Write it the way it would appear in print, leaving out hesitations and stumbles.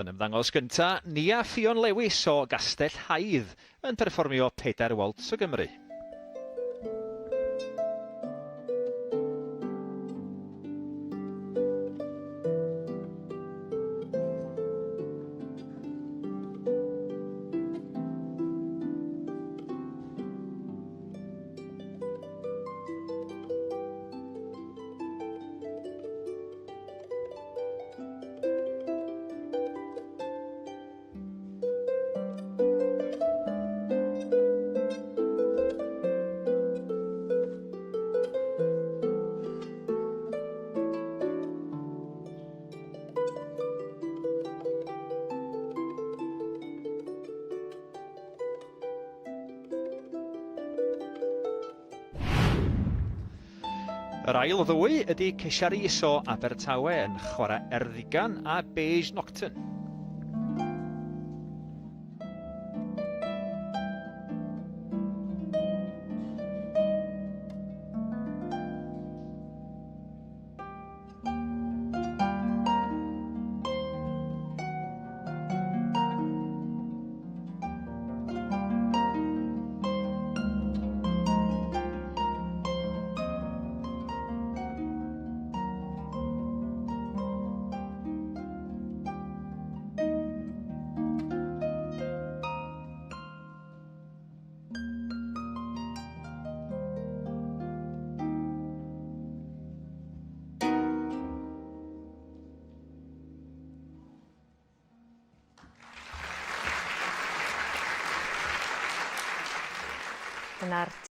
Yn ymddangos gynta, Nia Ffion Lewis o Gastell Haidd yn perfformio Pedair Waltz o Gymru. Yr ail ddwy ydy Ceisiaris o Abertawe yn chwarae Erddigan a Beige Nocturne. Dyna'r